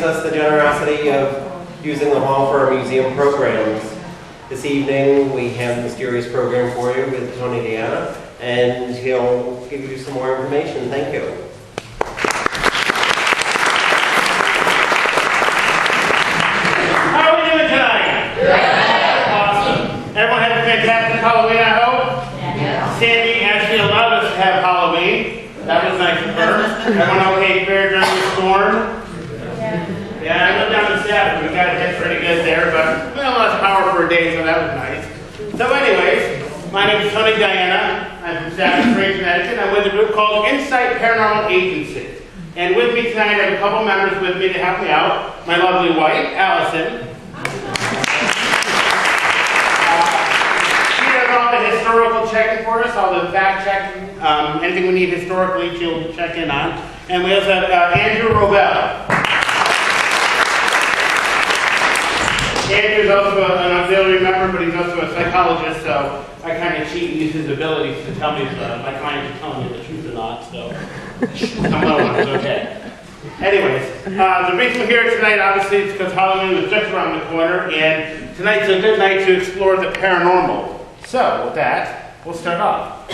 gives us the generosity of using the hall for our museum programs. This evening, we have a mysterious program for you with Tony Diana, and he'll give you some more information. Thank you. How are we doing tonight? Yeah. Awesome. Everyone had a fantastic Halloween, I hope? Yeah. Sandy actually allowed us to have Halloween. That was nice of her. Everyone okay fair during the storm? Yeah, I went down to Stafford. We got hit pretty good there, but we lost power for a day, so that was nice. So anyways, my name is Tony Diana. I'm from Stafford, Connecticut. I'm with a group called Insight Paranormal Agency. And with me tonight, I have a couple members with me to help me out. My lovely wife, Allison. She does all the historical checking for us, all the fact checking, anything we need historically, she'll check in on. And we also have Andrew Robel. Andrew's also an auxiliary member, but he's also a psychologist, so I kind of cheat and use his abilities to tell me if my clients are telling me the truth or not, so some little ones, okay. Anyways, the reason we're here tonight, obviously, is because Halloween was just around the corner, and tonight's a good night to explore the paranormal. So, with that, we'll start off.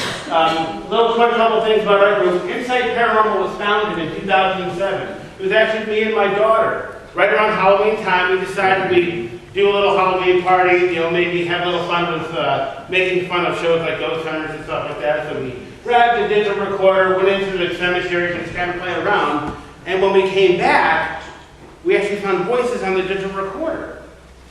Little quick couple things about our group. Insight Paranormal was founded in 2007. It was actually me and my daughter. Right around Halloween time, we decided we'd do a little Halloween party, you know, maybe have a little fun with making fun of shows like Ghost Hunters and stuff like that. So we grabbed a digital recorder, went into the cemetery, just kind of played around. And when we came back, we actually found voices on the digital recorder.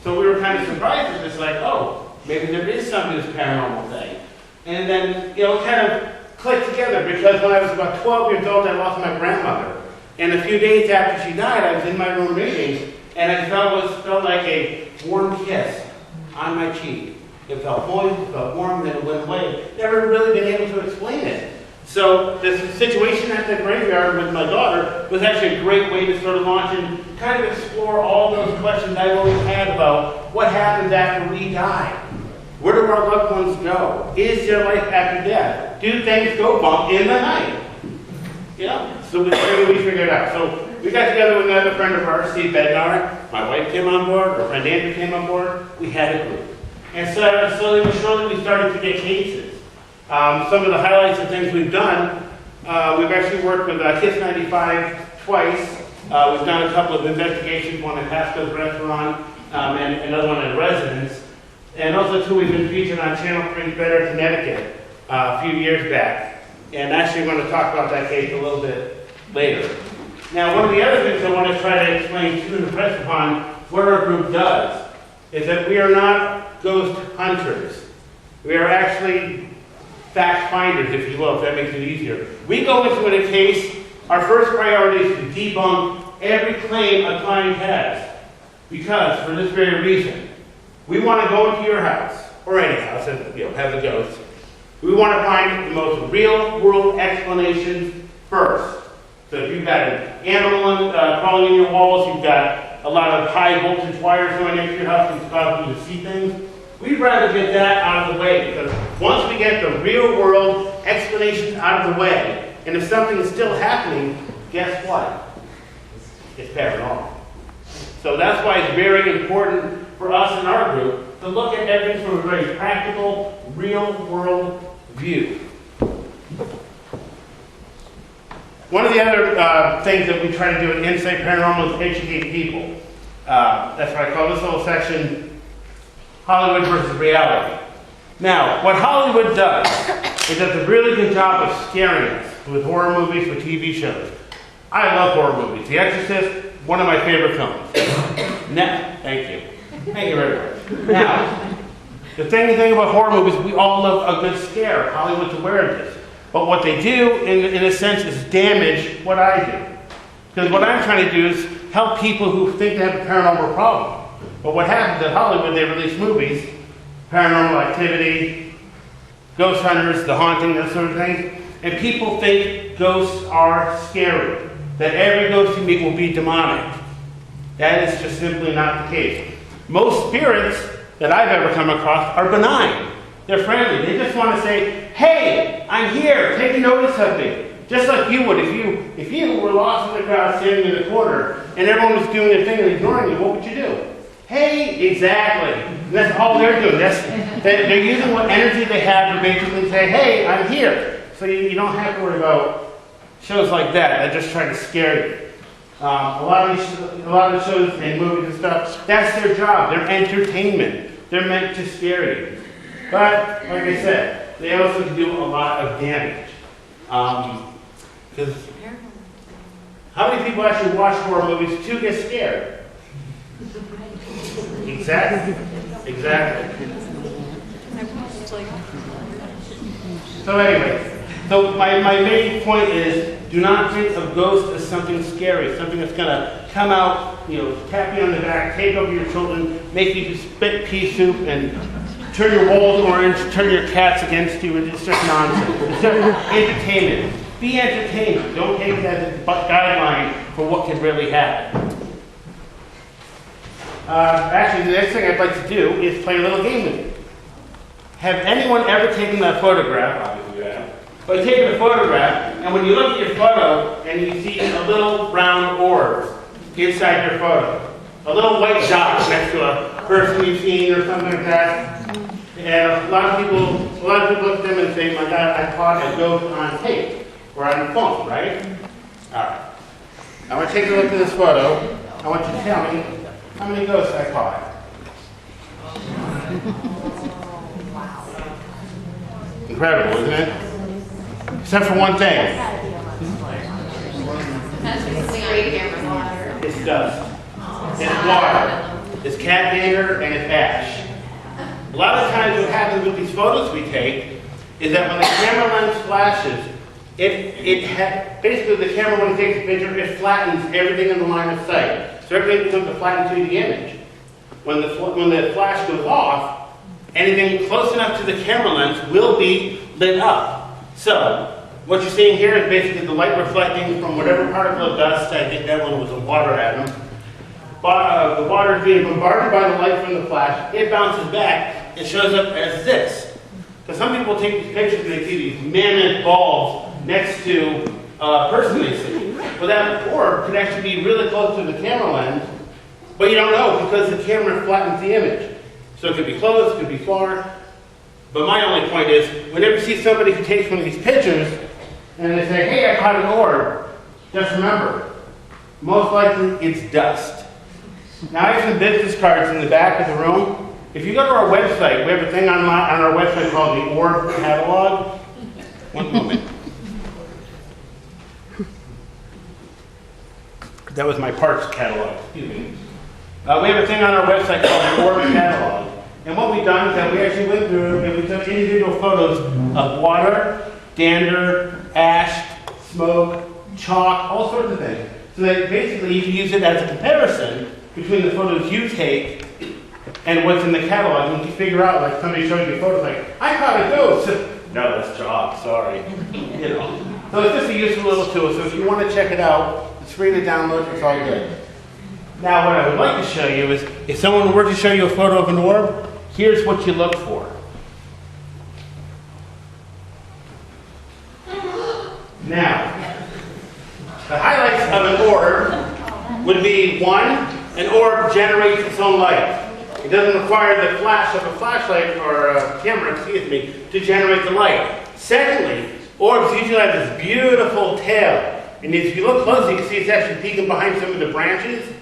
So we were kind of surprised at this, like, oh, maybe there is something this paranormal thing. And then, you know, kind of clicked together because when I was about 12 years old, I lost my grandmother. And a few days after she died, I was in my room reading, and I felt like a warm kiss on my cheek. It felt moist, it felt warm, then it went away. Never really been able to explain it. So this situation at the graveyard with my daughter was actually a great way to sort of launch and kind of explore all those questions I've always had about what happens after we die. Where do our loved ones go? Is there life after death? Do things go bump in the night? Yeah, so we figured it out. So we got together with another friend of ours, Steve Bednar. My wife came on board, our friend Andrew came on board. We had a group. And so slowly but surely we started to get cases. Some of the highlights of things we've done, we've actually worked with Kiss 95 twice. We've done a couple of investigations, one at Pasco's Restaurant and another one at Residence. And also, too, we've been featured on Channel 3 Better Connecticut a few years back. And actually, I'm going to talk about that case a little bit later. Now, one of the other things I want to try to explain to and impress upon what our group does is that we are not ghost hunters. We are actually fact finders, if you will, if that makes it easier. We go into a case, our first priority is to debunk every claim a client has. Because, for this very reason, we want to go into your house, or any house that has a ghost. We want to find the most real-world explanations first. So if you've got an animal crawling in your walls, you've got a lot of high-voltage wires going into your house and causing you to see things, we'd rather get that out of the way, because once we get the real-world explanations out of the way, and if something is still happening, guess what? It's paranormal. So that's why it's very important for us in our group to look at everything from a very practical, real-world view. One of the other things that we try to do at Insight Paranormal is educate people. That's why I call this little section Hollywood versus reality. Now, what Hollywood does is does a really good job of scaring us with horror movies, with TV shows. I love horror movies. The Exorcist, one of my favorite films. Now, thank you. Thank you very much. Now, the thing about horror movies, we all love a good scare. Hollywood's aware of this. But what they do, in a sense, is damage what I do. Because what I'm trying to do is help people who think they have a paranormal problem. But what happens at Hollywood, they release movies, Paranormal Activity, Ghost Hunters, The Haunting, that sort of thing. And people think ghosts are scary. That every ghost you meet will be demonic. That is just simply not the case. Most spirits that I've ever come across are benign. They're friendly. They just want to say, hey, I'm here. Take notice of me. Just like you would if you were lost in the crowd standing in the corner and everyone was doing their thing and ignoring you, what would you do? Hey, exactly. And that's all they're doing. They're using what energy they have to basically say, hey, I'm here. So you don't have to worry about shows like that. They're just trying to scare you. A lot of the shows and movies and stuff, that's their job. They're entertainment. They're meant to scare you. But, like I said, they also can do a lot of damage. Because how many people actually watch horror movies to get scared? Exactly. So anyway, so my main point is, do not think of ghosts as something scary, something that's going to come out, tap you on the back, take over your children, make you spit pea soup, and turn your walls orange, turn your cats against you, and it's just nonsense. It's just entertainment. Be entertained. Don't take it as a guideline for what could really happen. Actually, the next thing I'd like to do is play a little game with you. Have anyone ever taken a photograph? Obviously you have. But taken a photograph, and when you look at your photo and you see a little round orb inside your photo, a little white dot next to a person you've seen or something like that, and a lot of people look at them and say, my God, I caught a ghost on tape or on the phone, right? All right. I want to take a look at this photo. I want you to tell me how many ghosts I caught. Incredible, isn't it? Except for one thing. It's dust. It's water. It's cat dander and it's ash. A lot of times what happens with these photos we take is that when the camera lens flashes, basically the camera, when it takes a picture, it flattens everything in the line of sight. So everything becomes a flattened 2D image. When the flash goes off, anything close enough to the camera lens will be lit up. So what you're seeing here is basically the light reflecting from whatever particle of dust. I think that one was a water atom. But the water is being bombarded by the light from the flash. It bounces back. It shows up as this. So some people take these pictures and they see these mammoth balls next to a person they see. Well, that orb could actually be really close to the camera lens, but you don't know because the camera flattens the image. So it could be close, it could be far. But my only point is, whenever you see somebody who takes one of these pictures and they say, hey, I caught an orb, just remember, most likely it's dust. Now I have some business cards in the back of the room. If you go to our website, we have a thing on our website called the Orb Catalog. One moment. That was my parts catalog, excuse me. We have a thing on our website called the Orb Catalog. And what we've done is that we actually went through and we took individual photos of water, dander, ash, smoke, chalk, all sorts of things. So that basically you can use it as a comparison between the photos you take and what's in the catalog. And you can figure out, like somebody showing you photos like, I caught a ghost. No, that's chalk, sorry. So it's just a useful little tool. So if you want to check it out, it's free to download, it's all good. Now what I would like to show you is, if someone were to show you a photo of an orb, here's what you look for. Now, the highlights of an orb would be, one, an orb generates its own light. It doesn't require the flash of a flashlight or a camera, to generate the light. Secondly, orbs usually have this beautiful tail. And if you look closely, you can see it's actually peeking behind some of the branches.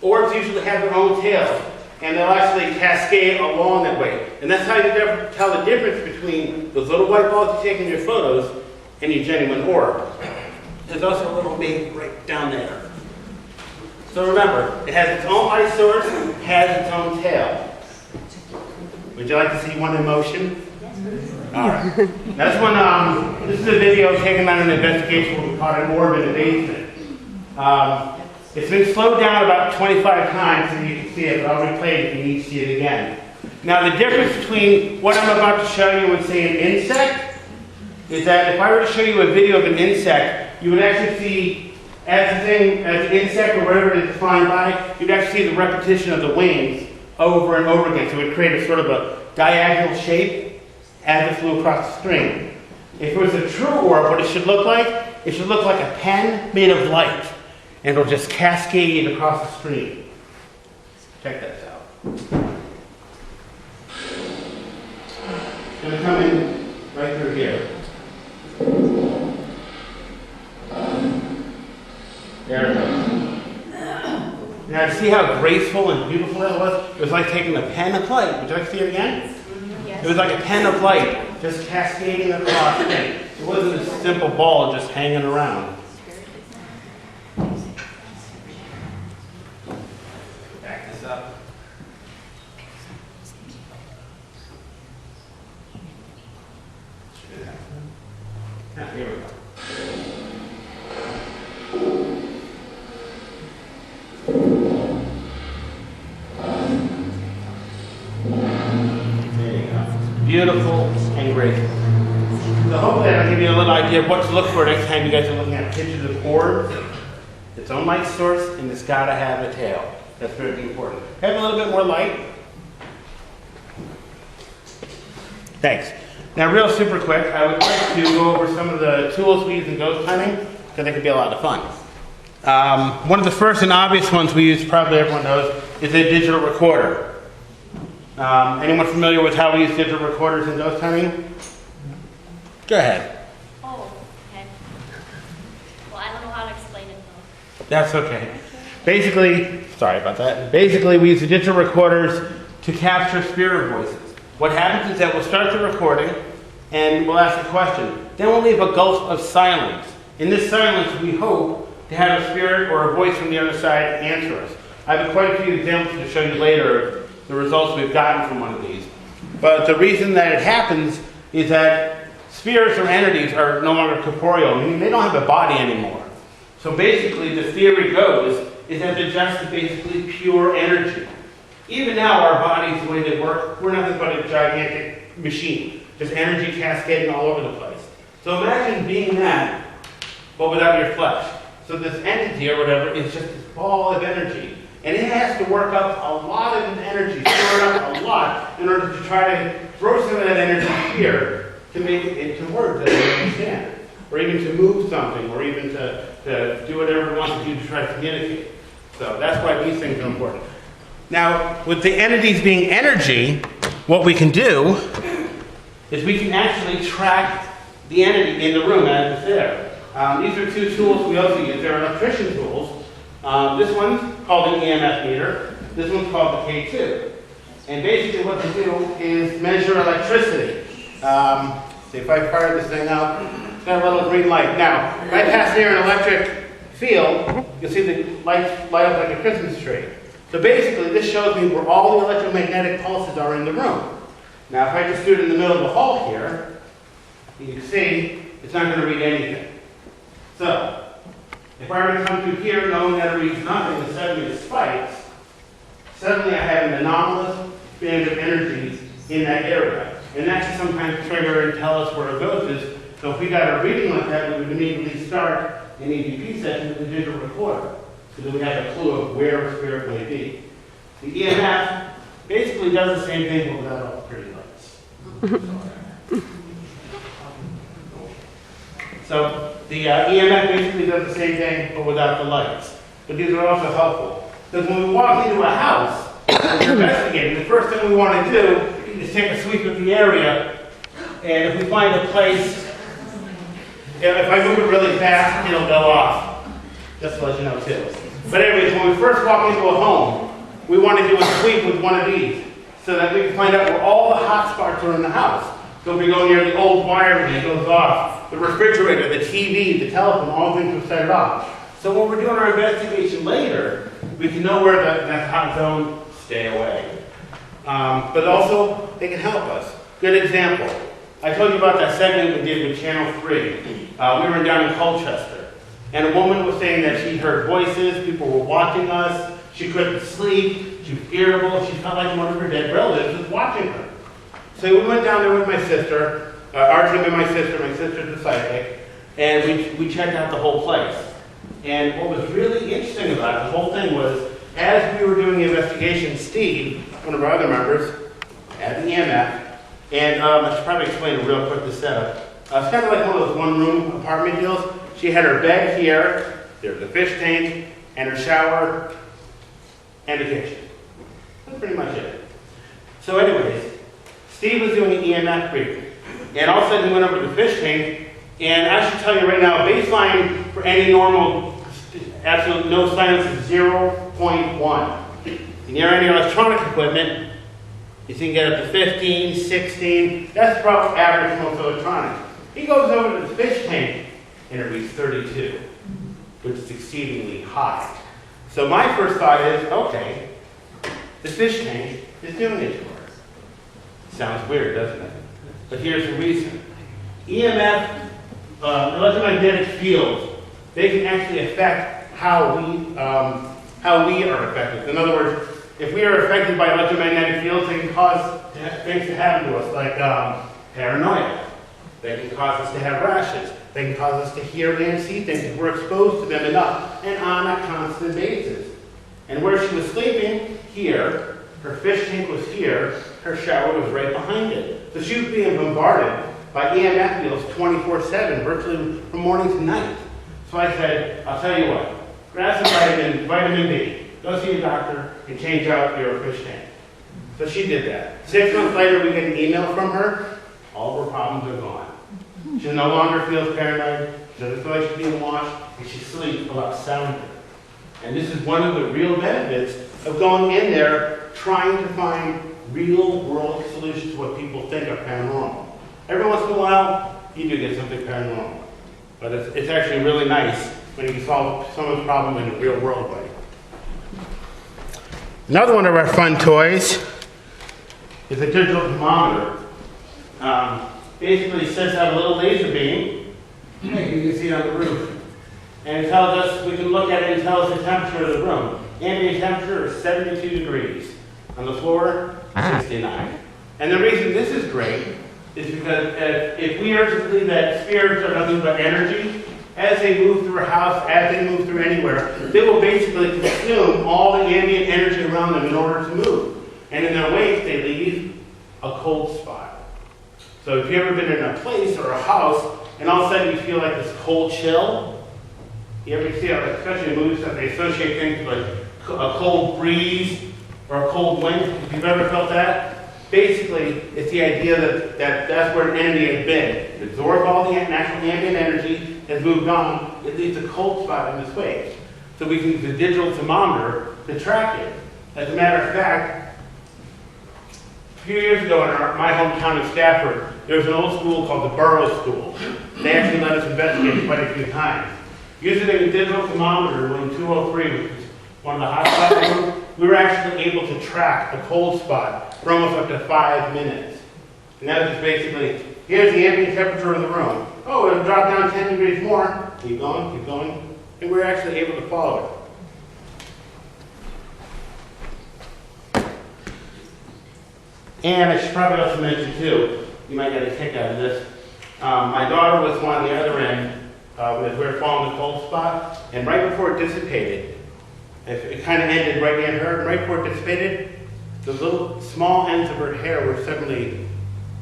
Orbs usually have their own tails, and they'll actually cascade along that way. And that's how you tell the difference between those little white balls you take in your photos and your genuine orb. There's also a little baby right down there. So remember, it has its own light source, has its own tail. Would you like to see one in motion? Alright. That's when, this is a video taken on an investigation where we caught an orb in a basement. It's been slowed down about 25 times so you can see it, but I'll replay it if you need to see it again. Now the difference between what I'm about to show you and say an insect is that if I were to show you a video of an insect, you would actually see, as an insect or whatever it is flying by, you'd actually see the repetition of the wings over and over again. So it would create a sort of a diagonal shape as it flew across the screen. If it was a true orb, what it should look like a pen made of light. And it'll just cascade across the screen. Check this out. It's going to come in right through here. There it goes. Now, see how graceful and beautiful that was? It was like taking a pen of light. Would you like to see it again? Yes. It was like a pen of light, just cascading across the thing. It wasn't a simple ball just hanging around. Back this up. Now, here we go. Beautiful and graceful. So hopefully I'll give you a little idea of what to look for next time you guys are looking at pictures of orbs. Its own light source, and it's got to have a tail. That's very important. Have a little bit more light. Thanks. Now real super quick, I would like to go over some of the tools we use in ghost hunting, because they can be a lot of fun. One of the first and obvious ones we use, probably everyone knows, is a digital recorder. Anyone familiar with how we use digital recorders in ghost hunting? Go ahead. Oh, okay. Well, I don't know how to explain it though. That's okay. Basically, sorry about that. Basically, we use the digital recorders to capture spirit voices. What happens is that we'll start the recording and we'll ask a question. Then we'll leave a gulf of silence. In this silence, we hope to have a spirit or a voice from the other side answer us. I have quite a few examples to show you later of the results we've gotten from one of these. But the reason that it happens is that spirits or entities are no longer corporeal, meaning they don't have a body anymore. So basically, the theory goes is that they're just basically pure energy. Even now, our bodies, the way they work, we're nothing but a gigantic machine, just energy cascading all over the place. So imagine being that, but without your flesh. So this entity or whatever is just this ball of energy. And it has to work up a lot of energy, store it up a lot, in order to try to throw some of that energy here to make it into words that they understand. Or even to move something, or even to do whatever it wants to do to try to communicate. So that's why these things are important. Now, with the entities being energy, what we can do is we can actually track the entity in the room as it's there. These are two tools we also use. They're electrician tools. This one's called an EMF meter. This one's called the K2. And basically what they do is measure electricity. See if I fire this thing up, it's got a little green light. Now, right past near an electric field, you'll see the lights light up like a Christmas tree. So basically this shows me where all the electromagnetic pulses are in the room. Now if I just do it in the middle of the hall here, you can see it's not going to read anything. So, if I were to come through here knowing that it reads nothing and suddenly it spikes, suddenly I have an anomalous band of energies in that area. And that can sometimes trigger and tell us where a ghost is. So if we got a reading like that, we would immediately start an EVP session with a digital recorder. So that we have a clue of where a spirit may be. The EMF basically does the same thing but without all the pretty lights. So the EMF basically does the same thing, but without the lights. But these are also helpful. Because when we walk into a house and we're investigating, the first thing we want to do is take a sweep of the area. And if we find a place, if I move it really fast, it'll go off. Just to let you know too. But anyways, when we first walk into a home, we want to do a sweep with one of these so that we can find out where all the hot spots are in the house. So if we go near the old wiring, it goes off. The refrigerator, the TV, the telephone, all things will set it off. So when we're doing our investigation later, we can know where that hot zone, stay away. But also, they can help us. Good example. I told you about that segment we did with Channel 3. We were down in Colchester. And a woman was saying that she heard voices, people were watching us, she couldn't sleep, she was irritable, she felt like one of her dead relatives was watching her. So we went down there with my sister, our team and my sister's a psychic, and we checked out the whole place. And what was really interesting about it, the whole thing was, as we were doing the investigation, Steve, one of our other members, had the EMF, and I should probably explain real quick the setup. It's kind of like one of those one-room apartment deals. She had her bed here, there's a fish tank, and her shower, and a kitchen. That's pretty much it. So anyways, Steve was doing an EMF reading, and all of a sudden he went over to the fish tank, and I should tell you right now, baseline for any normal, absolute no silence is 0.1. And near any electronic equipment, you can get up to 15, 16, that's probably average for most electronics. He goes over to the fish tank, and it reads 32, which is exceedingly high. So my first thought is, okay, the fish tank is doing it to her. Sounds weird, doesn't it? But here's the reason. EMF, electromagnetic fields, they can actually affect how we are affected. In other words, if we are affected by electromagnetic fields, they can cause things to happen to us, like paranoia. They can cause us to have rashes. They can cause us to hear and see things if we're exposed to them enough and on a constant basis. And where she was sleeping, here, her fish tank was here, her shower was right behind it. So she was being bombarded by EMF fields 24/7, virtually from morning to night. So I said, I'll tell you what, grab some vitamin B, go see a doctor, and change out your fish tank. So she did that. 6 months later, we get an email from her, all of her problems are gone. She no longer feels paranoid, she doesn't feel like she's being watched, and she sleeps a lot sounder. And this is one of the real benefits of going in there, trying to find real world solutions to what people think are paranormal. Every once in a while, you do get something paranormal. But it's actually really nice when you can solve someone's problem in a real world way. Another one of our fun toys is a digital thermometer. Basically sends out a little laser beam. You can see it on the roof. And it tells us, we can look at it and tell us the temperature of the room. Ambient temperature is 72 degrees. On the floor, 69. And the reason this is great is because if we are to believe that spirits are nothing but energy, as they move through a house, as they move through anywhere, they will basically consume all the ambient energy around them in order to move. And in their wake, they leave a cold spot. So if you've ever been in a place or a house, and all of a sudden you feel like this cold chill, you ever see, especially in movies, that they associate things like a cold breeze or a cold wind, if you've ever felt that, basically it's the idea that that's where an enemy has been. It absorbed all the natural ambient energy, has moved on, it leaves a cold spot in this wake. So we can use a digital thermometer to track it. As a matter of fact, a few years ago in my hometown of Stafford, there was an old school called the Borough School. They actually let us investigate quite a few times. Using a digital thermometer in 203, which is one of the hot spots in the room, we were actually able to track a cold spot for almost up to 5 minutes. And that is basically, here's the ambient temperature of the room. Oh, it'll drop down 10 degrees more. Keep going. And we're actually able to follow it. And I should probably also mention too, you might get a kick out of this. My daughter was on the other end, as we were following the cold spot, and right before it dissipated, it kind of ended right near her, and right before it dissipated, the little small ends of her hair were suddenly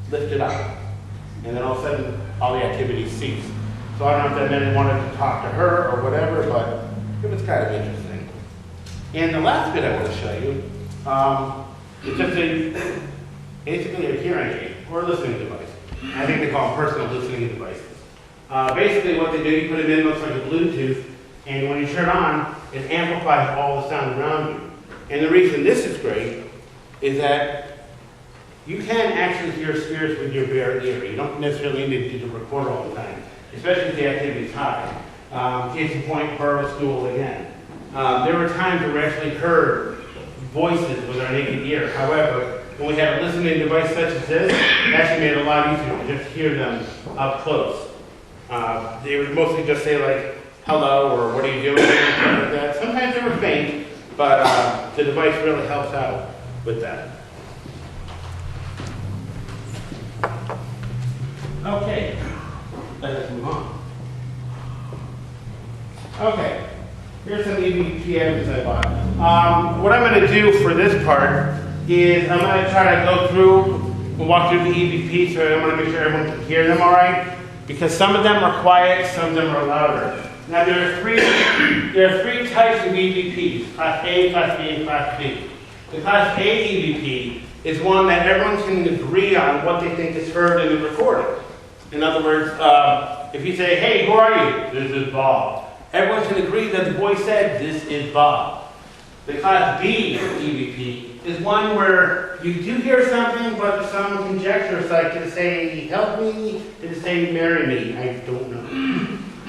lifted up. And then all of a sudden, all the activity ceased. So I don't know if that meant they wanted to talk to her or whatever, but it was kind of interesting. And the last bit I want to show you is just basically a hearing aid or a listening device. I think they call them personal listening devices. Basically what they do, you put it in, looks like a Bluetooth, and when you turn it on, it amplifies all the sound around you. And the reason this is great is that you can actually hear spirits with your bare ear. You don't necessarily need to record all the time, especially if the activity is high. Case in point, Borough School again. There were times where we actually heard voices with our naked ear. However, when we had a listening device such as this, it actually made it a lot easier to just hear them up close. They would mostly just say like, hello, or what are you doing, or something like that. Sometimes they were faint, but the device really helps out with that. Okay, let's move on. Okay, here's some EVP evidence I bought. What I'm going to do for this part is I'm going to try to go through and walk through the EVP, so I want to make sure everyone can hear them all right. because some of them are quiet, some of them are louder. Now there are three types of EVPs, Class A, Class B, and Class B. The Class A EVP is one that everyone can agree on what they think is heard in the recording. In other words, if you say, hey, who are you? This is Bob. Everyone can agree that the voice said, this is Bob. The Class B EVP is one where you do hear something, but there's some conjecture. It's like, did it say, help me? Did it say, marry me? I don't know.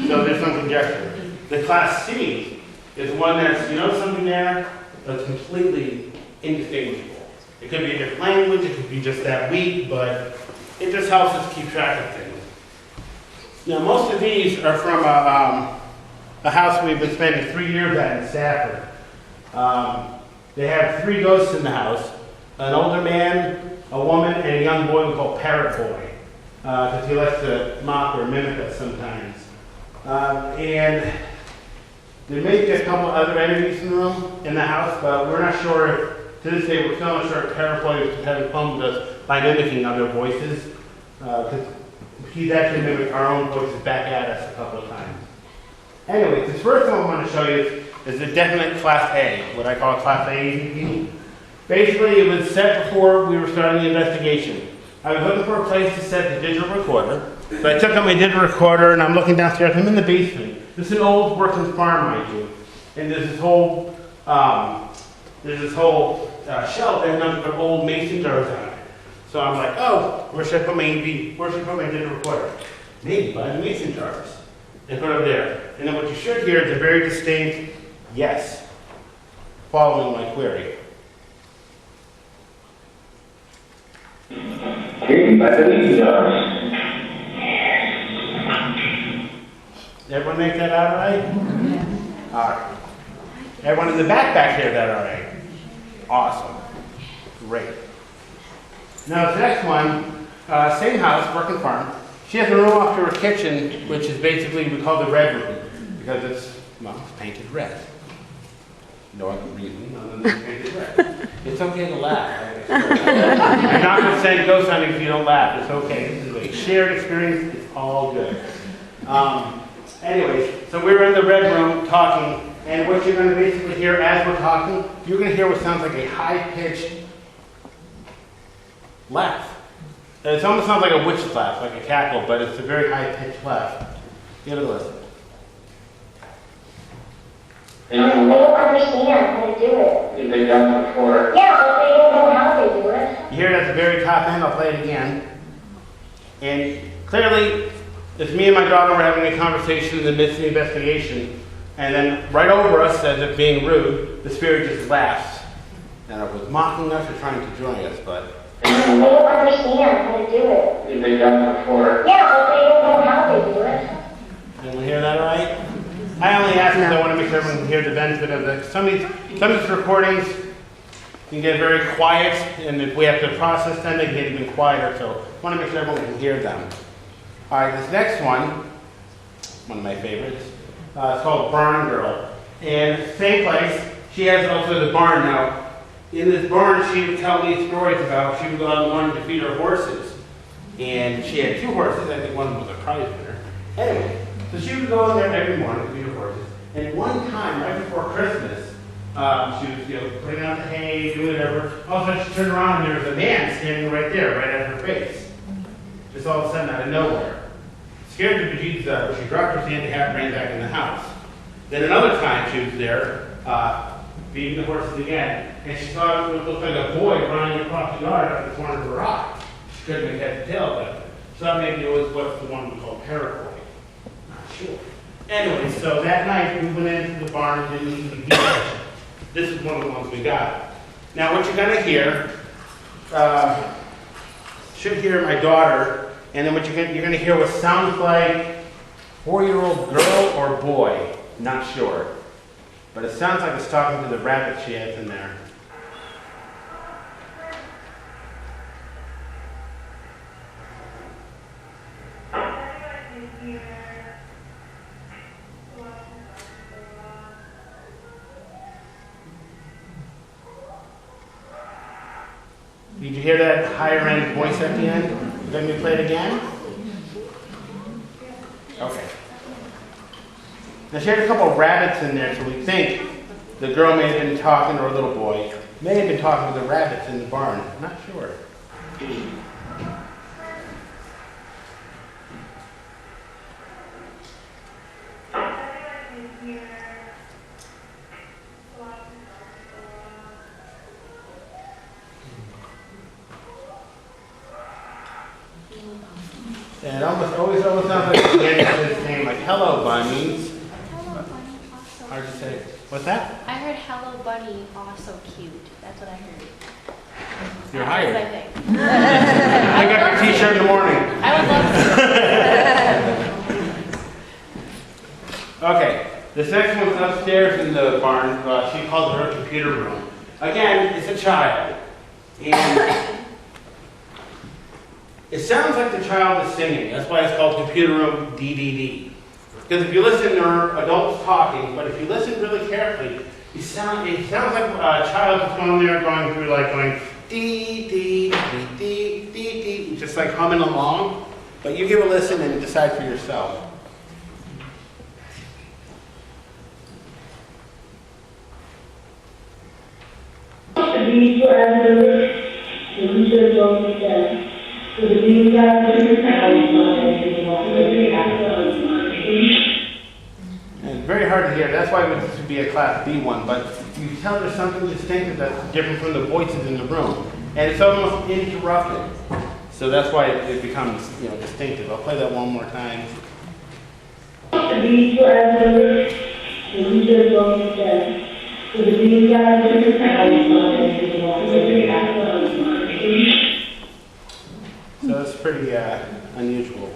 So there's some conjecture. The Class C is one that's, you know something there, but it's completely indistinguishable. It could be a different language, it could be just that weak, but it just helps us keep track of things. Now, most of these are from a house we've been spending 3 years at in Stafford. They have 3 ghosts in the house, an older man, a woman, and a young boy we call Parrot Boy, because he likes to mock or mimic us sometimes. And there may be a couple other entities in the room, in the house, but we're not sure if, to this day, we're still not sure if Parrot Boy is having fun with us by mimicking other voices, because he's actually mimicked our own voices back at us a couple of times. Anyways, this first one I want to show you is a definite Class A, what I call Class A EVP. Basically, it was set before we were starting the investigation. I was looking for a place to set the digital recorder. So I took out my digital recorder and I'm looking downstairs. I'm in the basement. This is an old working farm, mind you. And there's this whole shelf and nothing but old mason jars on it. So I'm like, oh, where should I put my EV? Where should I put my digital recorder? Maybe by the mason jars. And put it there. And then what you should hear is a very distinct yes, following my query. Everyone make that out all right? All right. Everyone in the back hear that all right? Awesome. Great. Now the next one, same house, working farm. She has a room off to her kitchen, which is basically, we call the red room, because it's, well, it's painted red. No other reason other than it's painted red. It's okay to laugh. I'm not going to say go something if you don't laugh. It's okay. This is a shared experience. It's all good. Anyways, so we're in the red room talking, and what you're going to basically hear as we're talking, you're going to hear what sounds like a high-pitched laugh. It almost sounds like a witch laugh, like a cackle, but it's a very high-pitched laugh. Give it a listen. They don't understand how to do it. They've done it before. Yeah, but they don't know how they do it. You hear it at the very top end. I'll play it again. And clearly, it's me and my daughter were having a conversation in the midst of the investigation, and then right over us, as if being rude, the spirit just laughs. And it was mocking us or trying to join us, but They don't understand how to do it. They've done it before. Yeah, but they don't know how they do it. can we hear that all right? I only ask because I want to make sure everyone can hear the benefit of it. Some of these recordings can get very quiet, and if we have to process them, they can get even quieter, so I want to make sure everyone can hear them. All right, this next one of my favorites, it's called Barn Girl. And same place, she has also the barn now. In this barn, she would tell me stories about, she would go out in the morning to feed her horses. And she had 2 horses, I think one of them was a prize winner. Anyway, so she would go in there every morning to feed her horses. And one time, right before Christmas, she was putting out the hay, doing whatever. All of a sudden, she turned around and there was a man standing right there, right at her face. Just all of a sudden, out of nowhere. Scared to bejesus out of her, she dropped her Santa hat and ran back in the house. Then another time she was there, feeding the horses again, and she saw it looked like a boy running across the yard up the corner of her eye. She couldn't make head or tail of it. So that maybe it was what's the one we call Paranormal. Not sure. Anyway, so that night we went into the barn and didn't listen to the details. This is one of the ones we got. Now what you're going to hear, should hear my daughter, and then what you're going to hear what sounds like 4-year-old girl or boy, not sure. But it sounds like it's talking to the rabbit she has in there. Did you hear that higher end voice at the end? Let me play it again. Okay. Now she had a couple of rabbits in there, so we think the girl may have been talking, or a little boy, may have been talking to the rabbits in the barn. I'm not sure. And it always sounds like the beginning of this name, like hello bunnies. Hello, bunny, also. Hard to say. What's that? I heard hello, bunny, also cute. That's what I heard. You're That's hired. what I think. I got your t-shirt in the morning. I would love to. Okay, this next one's upstairs in the barn. She calls it her computer room. Again, it's a child. And it sounds like the child is singing. That's why it's called computer room DDD. Because if you listen, there are adults talking, but if you listen really carefully, it sounds like a child is going there going through going dee dee dee dee dee dee, just like humming along. But you give a listen and decide for yourself. And it's very hard to hear. That's why this would be a Class B one. But you can tell there's something distinctive that's different from the voices in the room, and it's almost interrupted. So that's why it becomes distinctive. I'll play that one more time. So it's pretty unusual.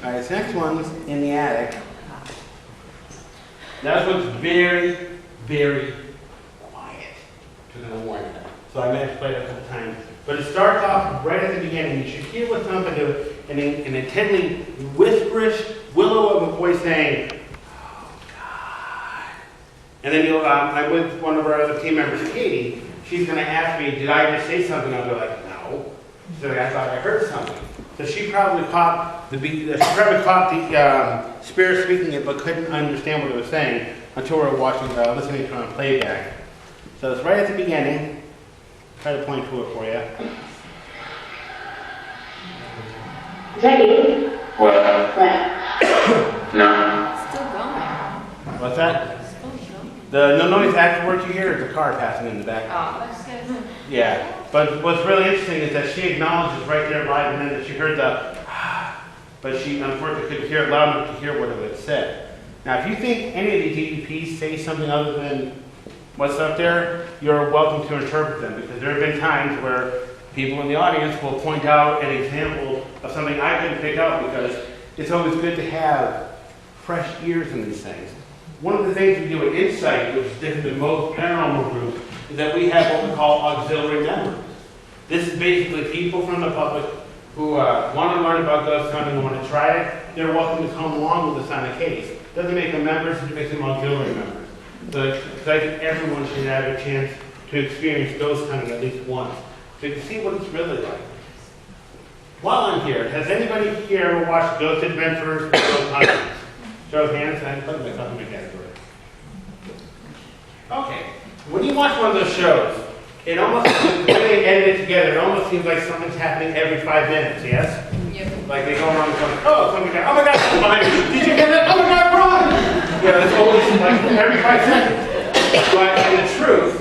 All right, this next one's in the attic. Now this one's very, very quiet. Because I'm warning you. So I may have to play it a couple times. But it starts off right at the beginning. You should hear what sounds like an intently whisperish willow of a voice saying, "Oh God." And then I'm with one of our other team members, Katie. She's going to ask me, "Did I just say something?" I'll be like, "No." So I thought I heard something. So she probably caught the spirit speaking it, but couldn't understand what it was saying until we were listening to it on playback. So it's right at the beginning. Try to point to it for you. Is that you? What? No. Still going. What's that? Still going. The noise afterwards you hear is a car passing in the back. Oh, that's good. Yeah, but what's really interesting is that she acknowledges right there live and then that she heard the but she unfortunately couldn't hear it loud enough to hear what it had said. Now, if you think any of these EVPs say something other than what's up there, you're welcome to interpret them, because there have been times where people in the audience will point out an example of something I couldn't pick out, because it's always good to have fresh ears in these things. One of the things we do at Insight, which is different than most paranormal groups, is that we have what we call auxiliary members. This is basically people from the public who want to learn about ghost hunting and want to try it. They're welcome to come along with us on a case. Doesn't make them members, it makes them auxiliary members. So I think everyone should have a chance to experience ghost hunting at least once, so you can see what it's really like. While I'm here, has anybody here ever watched Ghost Adventures or Ghost Hunters? Show of hands, I put myself in the category. Okay, when you watch one of those shows, it almost, the way they edit it together, it almost seems like something's happening every 5 minutes, yes? Yep. Like they go around going, oh, something got, oh my God, something behind you. Did you get that? Oh my God, run! Yeah, it's always like every 5 seconds. But in the truth,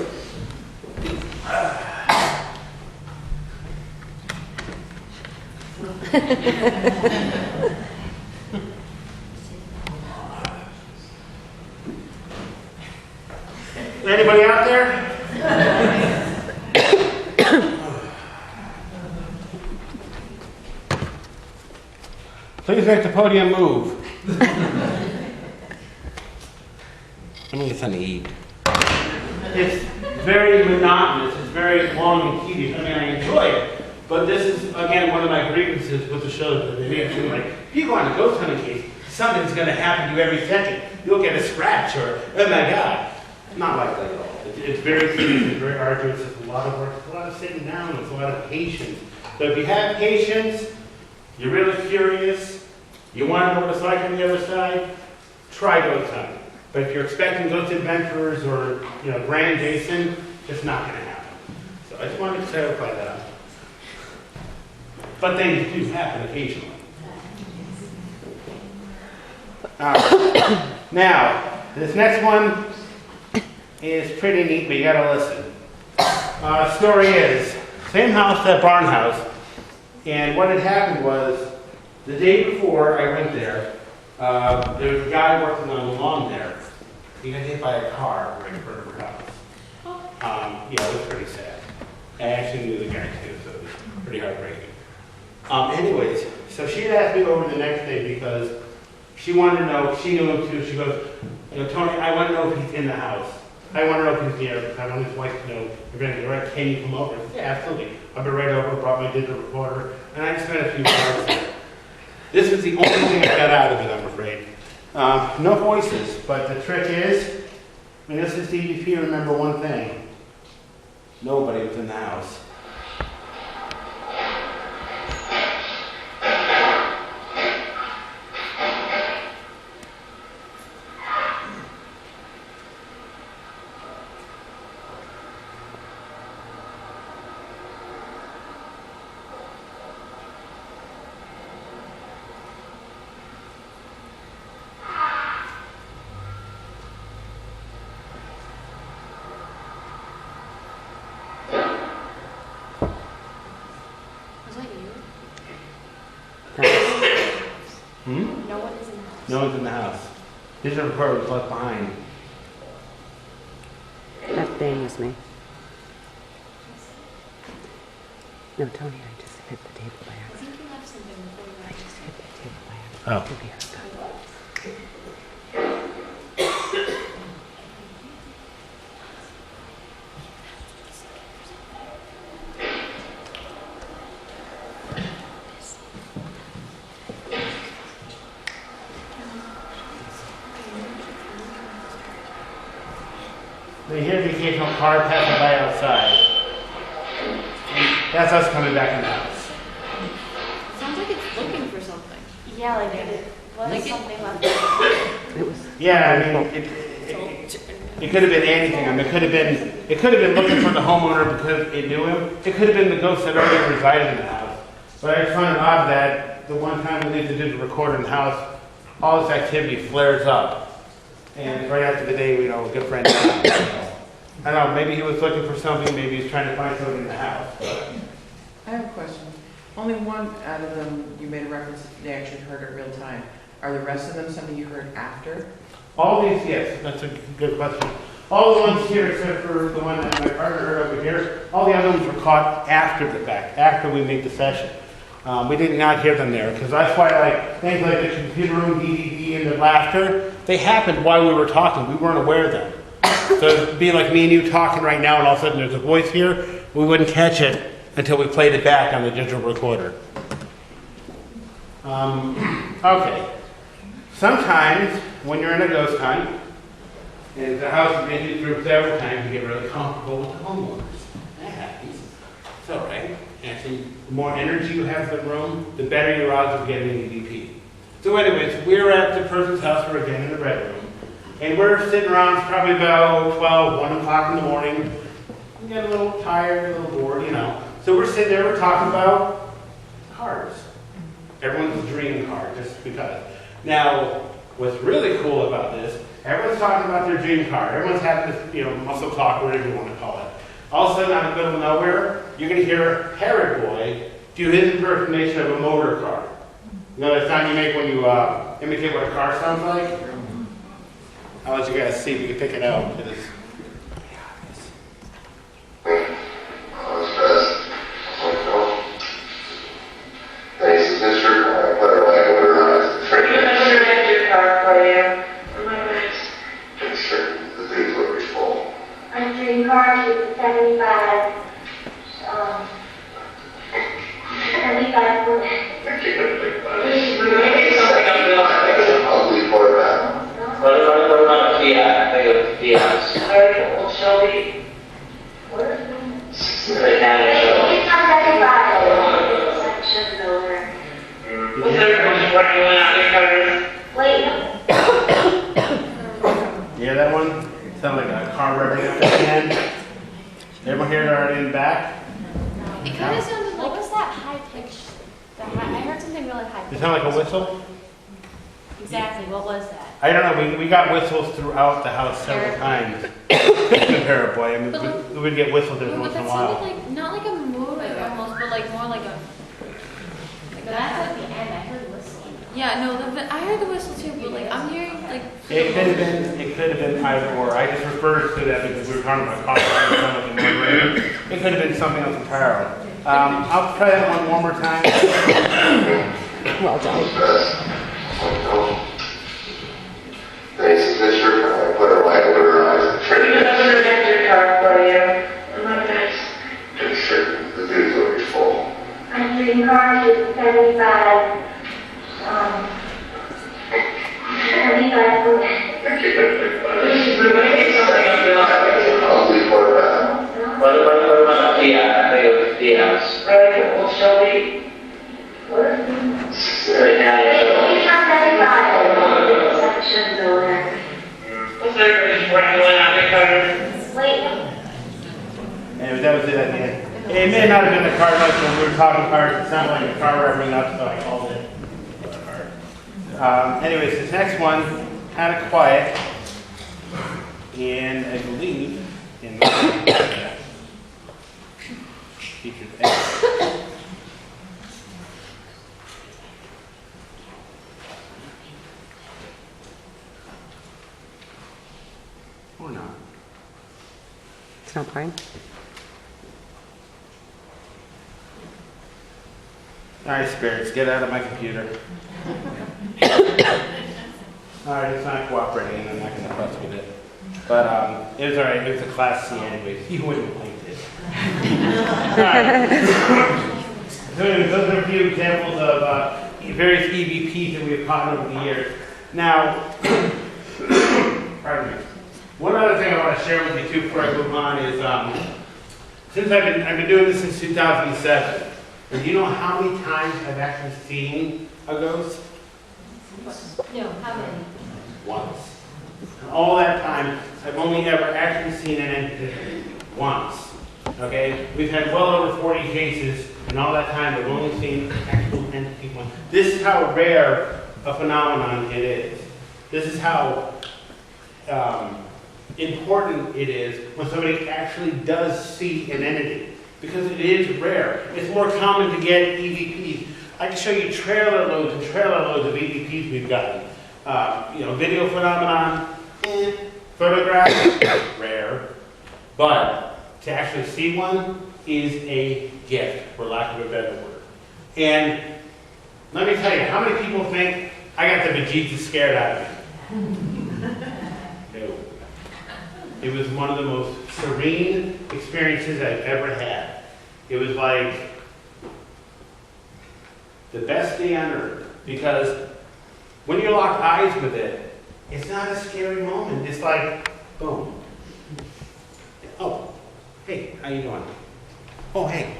anybody out there? Please make the podium move. Let me get something to eat. It's very monotonous. It's very long and tedious. I mean, I enjoy it. But this is, again, one of my grievances with the show. That they make it seem like, if you go on a ghost hunting case, something's going to happen to you every second. You'll get a scratch or, oh my God. Not like that at all. It's very tedious. It's very arduous. It's a lot of work. It's a lot of sitting down. It's a lot of patience. So if you have patience, you're really curious, You want to know what it's like on the other side? Try ghost hunting. But if you're expecting Ghost Adventurers or, Grand Jason, it's not going to happen. So I just wanted to clarify that. But things do happen occasionally. Now, this next one is pretty neat, but you gotta listen. Story is, same house, that barn house, and what had happened was, the day before I went there, there was a guy working on the lawn there. He got hit by a car right in front of her house. It was pretty sad. I actually knew the guy too, so it was pretty heartbreaking. Anyways, so she had asked me over the next day because she wanted to know, she knew him too. She goes, Tony, I want to know if he's in the house. I want to know if he's here. I want his wife to know if anything's all right. Can you come over? I said, yeah, absolutely. I'll be right over, brought my digital recorder, and I spent a few hours there. This was the only thing I got out of it, I'm afraid. No voices, but the trick is, this is DVP, remember one thing. Nobody was in the house. Was that you? Hmm? No one is in the house. No one's in the house. Digital recorder was left behind. That thing was me. No, Tony, I just hit the table by I accident. think you left something before you I left. just hit the table by Oh. accident. Give me a second. They hear the occasional car passing by outside. That's us coming back in the house. Sounds like it's looking for something. Yeah, like it was Like something left. It was. Yeah, I mean, it could have been anything. I mean, it could have been looking for the homeowner because it knew him. It could have been the ghost that already resided in the house. But I just find it odd that the one time we leave the digital recorder in the house, all this activity flares up. And right after the day, a good friend died. I don't know, maybe he was looking for something, maybe he's trying to find something in the house. I have a question. Only one out of them, you made a reference, they actually heard it real time. Are the rest of them something you heard after? All these, yes, that's a good question. All the ones here, except for the one that my partner heard over here, all the other ones were caught after the fact, after we made the session. We did not hear them there, because that's why things like the computer room, DVD, and the laughter, they happened while we were talking. We weren't aware of them. So it'd be like me and you talking right now, and all of a sudden there's a voice here. We wouldn't catch it until we played it back on the digital recorder. Okay. Sometimes, when you're in a ghost hunt, and the house has been through several times, you get really comfortable with the homeowners. That happens. It's all right. Actually, the more energy you have in the room, the better your odds of getting an EVP. So anyways, we're at the person's house, we're again in the bedroom. And we're sitting around, it's probably about 12, 1 o'clock in the morning. We get a little tired, a little bored, So we're sitting there, we're talking about cars. Everyone's dream car, just because. Now, what's really cool about this, everyone's talking about their dream car. Everyone's having this, muscle talk, whatever you want to call it. All of a sudden, out of the middle of nowhere, you're going to hear Herod Boy do his impersonation of a motor car. You know that sound you make when you imitate what a car sounds like? I'll let you guys see if you can pick it out. It is. My dream car is 75, 75 foot. Ugly quarterback. I revving up again. Everyone here already in the back? It kind of sounded like, what was that high pitch? I heard something really high Does it pitched. sound like a whistle? Exactly, what was that? I don't know, we got whistles throughout the house several times. Comparable, I mean, we would get whistled every But once in a that sounded while. like, not like a motor almost, but like more like a. That's at the end, I heard whistling. Yeah, no, I heard the whistle too, but like, I'm hearing like. It could have been either or. I just referred to that because we were talking about coffee and some of the more. It could have been something else entirely. I'll try that one more time. Well done. Thanks, Mr. I put a light over her eyes. I'm gonna get your car for you. Look nice. Just sure the dude's will be full. I'm reading cars at 75. 75 foot. I'll do for that. What about the house? Right, well, shall we? What? Right now, He's on 75. Sections over there. what's everybody's rattling out the car? Wait. And that was it at the end. It may not have been the car noise when we were talking cars. It sounded like a car revving up, so I called it a car. Anyways, this next one, kind of quiet. And I believe in the featured X. Or not. It's not playing? All right, spirits, get out of my computer. All right, it's not cooperating, and I'm not going to fuss with it. But it was all right. It was a Class C anyways. You wouldn't have liked it. All right. So anyways, those are a few examples of various EVPs that we have caught over the years. Now, pardon me. One other thing I want to share with you too before I move on is since I've been doing this since 2007. And do you know how many times I've actually seen a ghost? No, how many? Once. And all that time, I've only ever actually seen an entity once. Okay? We've had well over 40 cases, and all that time, I've only seen an actual entity once. This is how rare a phenomenon it is. This is how important it is when somebody actually does see an entity. Because it is rare. It's more common to get EVPs. I can show you trailer loads and trailer loads of EVPs we've gotten. Video phenomenon, photographs, rare. But to actually see one is a gift, for lack of a better word. And let me tell you, how many people think I got the bejesus scared out of me? No. It was one of the most serene experiences I've ever had. It was like the best day on earth, because when you lock eyes with it, it's not a scary moment. It's like, boom. Oh, hey, how you doing? Oh, hey,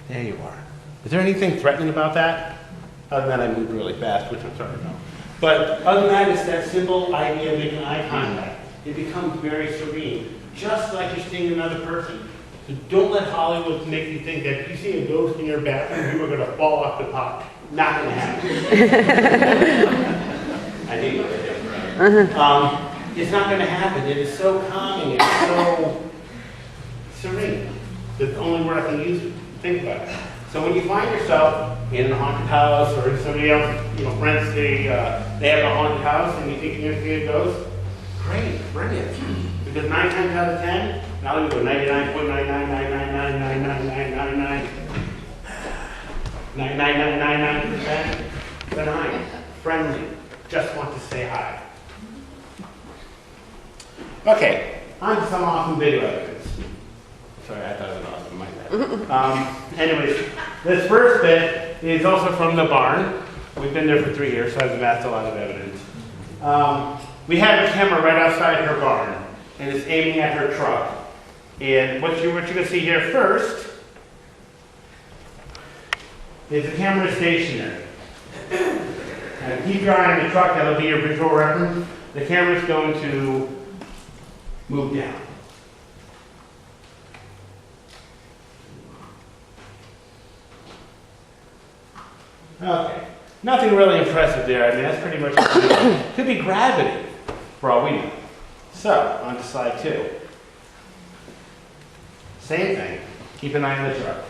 there you are. Is there anything threatening about that? Other than I moved really fast, which I'm sorry about. But other than that, it's that simple idea of making eye contact. It becomes very serene, just like you're seeing another person. So don't let Hollywood make you think that if you see a ghost in your bathroom, you are going to fall off the top. Not going to happen. I think it's not going to happen. It is so calming. It's so serene. That's the only word I can use to think about it. So when you find yourself in a haunted house, or somebody else, friends, they have a haunted house, and you think you're going to see a ghost, great, bring it. Because 9 times out of 10, now we go 99.99999999999% benign, friendly, just want to say hi. Okay, on to some awesome video evidence. Sorry, I thought it was awesome, my bad. Anyways, this first bit is also from the barn. We've been there for 3 years, so I've amassed a lot of evidence. We have a camera right outside her barn, and it's aiming at her truck. And what you're going to see here first is the camera stationary. And keep your eye on the truck, that'll be your visual reference. The camera's going to move down. Okay, nothing really impressive there. I mean, that's pretty much it. Could be gravity, for all we know. So, on to slide 2. Same thing. Keep an eye on the truck.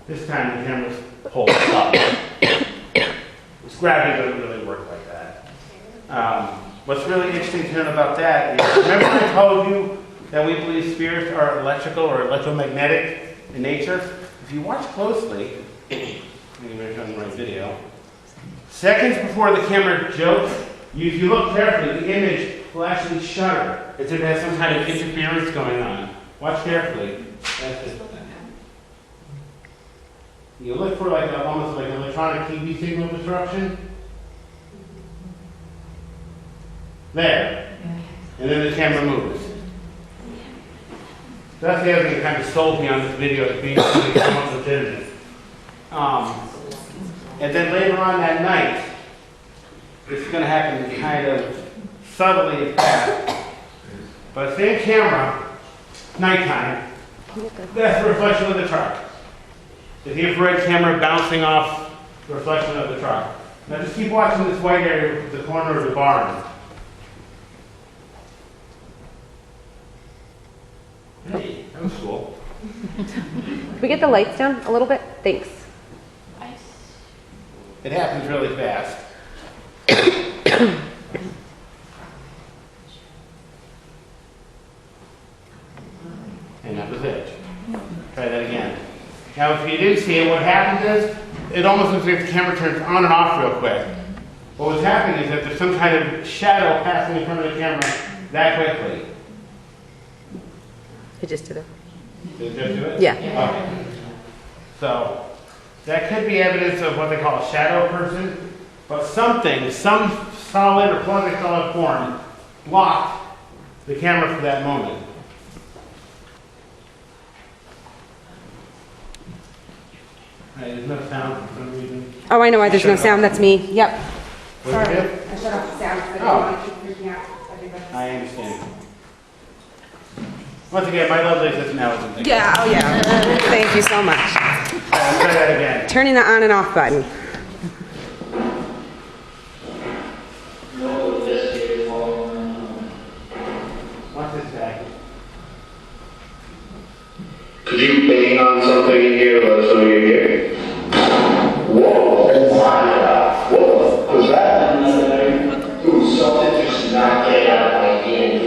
This time the camera's pulled up. This gravity doesn't really work like that. What's really interesting to know about that is, remember I told you that we believe spirits are electrical or electromagnetic in nature? If you watch closely, maybe we're showing the right video, seconds before the camera jokes, if you look carefully, the image will actually shutter as if it has some kind of interference going on. Watch carefully. That's it. You look for like almost like an electronic TV signal disruption. There. And then the camera moves. That's the other thing that kind of sold me on this video as being somewhat legitimate. And then later on that night, this is going to happen kind of subtly and fast. But same camera, nighttime, that's the reflection of the truck. The infrared camera bouncing off the reflection of the truck. Now just keep watching this white area with the corner of the barn. Hey, that was cool. Can we get the lights down a little bit? Thanks. It happens really fast. And that was it. Try that again. Now, if you didn't see it, what happens is, it almost looks like the camera turns on and off real quick. What was happening is that there's some kind of shadow passing in front of the camera that quickly. I just did it. Did it just do it? Yeah. Okay. So, that could be evidence of what they call a shadow person, but something, some solid or quasi-solid form, blocked the camera for that moment. Right, there's no sound for some reason. Oh, I know why there's no Shut it sound. off. That's me. Yep. What did you do? I shut off the sound. I didn't want to keep freaking out. I understand. Once again, my lovely assistant Allison. Thank you. Yeah. Oh, yeah. Thank you so much. Let's try that again. Turning the on and off button. Watch this back. Could you bang on something in here to let us know you're here? Whoa, what was that? Dude, something just knocked it out of my hand.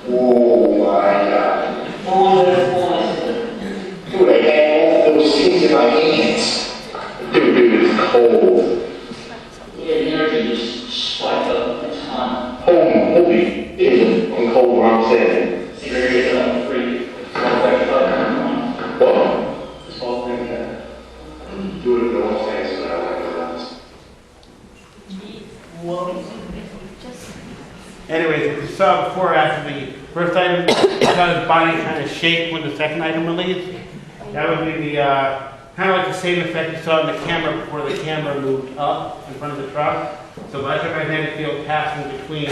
Oh my God. Dude, I had all those things in my hands. Dude, it's cold. Yeah, the energy just spiked up a ton. Holy, I'm cold where I'm standing. Serious on free. What? This whole thing that. Do it if no one's saying so I don't like Anyways, we saw before after the first item, we saw his body kind of shake when the second item released. That would be the, kind of like the same effect you saw in the camera before the camera moved up in front of the truck. So the electromagnetic field passing between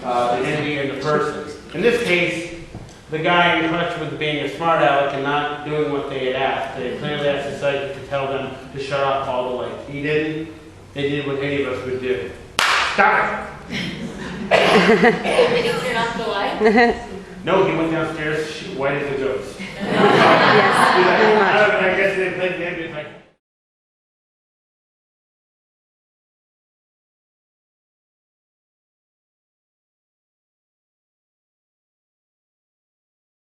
the entity and the person. In this case, the guy in question was being a smart aleck and not doing what they had asked. They had clearly asked the psychic to tell them to shut off all the lights. He didn't. They did what any of us would do. Stop it! Did he turn off the light? No, he went downstairs, white as a ghost. Yes. Pretty much. I guess they played the end, it's like,